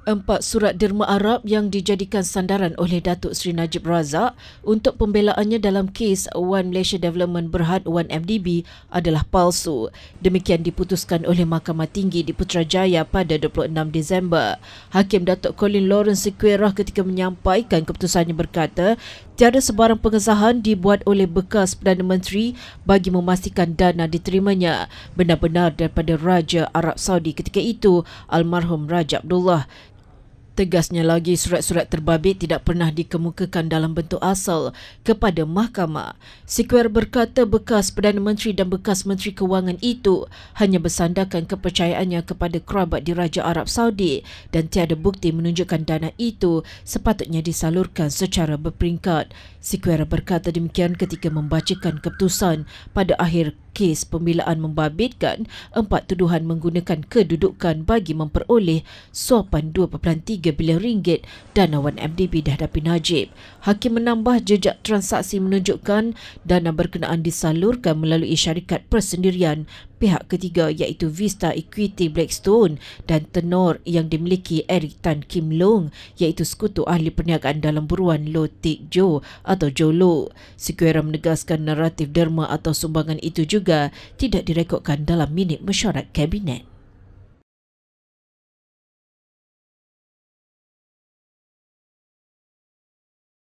Empat surat derma Arab yang dijadikan sandaran oleh Datuk Seri Najib Razak untuk pembelaannya dalam kes One Malaysia Development Berhad 1MDB adalah palsu. Demikian diputuskan oleh Mahkamah Tinggi di Putrajaya pada 26 Disember. Hakim Datuk Colin Lawrence Sequeirah ketika menyampaikan keputusannya berkata, tiada sebarang pengesahan dibuat oleh bekas Perdana Menteri bagi memastikan dana diterimanya benar-benar daripada Raja Arab Saudi ketika itu, almarhum Raja Abdullah. Tegasnya lagi, surat-surat terbabit tidak pernah dikemukakan dalam bentuk asal kepada mahkamah. Sequeirah berkata bekas Perdana Menteri dan bekas Menteri Kewangan itu hanya bersandarkan kepercayaannya kepada kerabat di Raja Arab Saudi dan tiada bukti menunjukkan dana itu sepatutnya disalurkan secara berperingkat. Sequeirah berkata demikian ketika membacakan keputusan pada akhir kes pembelaan membabitkan 4 tuduhan menggunakan kedudukan bagi memperoleh suapan RM2.3 bilion dana 1MDB di hadapan Najib. Hakim menambah jejak transaksi menunjukkan dana berkenaan disalurkan melalui syarikat persendirian pihak ketiga iaitu Vista Equity Blackstone dan Tenor yang dimiliki Eric Tan Kim Loong iaitu sekutu ahli perniagaan dalam buruan Loh Teck Jo atau Jolo. Sequeirah menegaskan naratif derma atau sumbangan itu juga tidak direkodkan dalam minit mesyuarat Kabinet.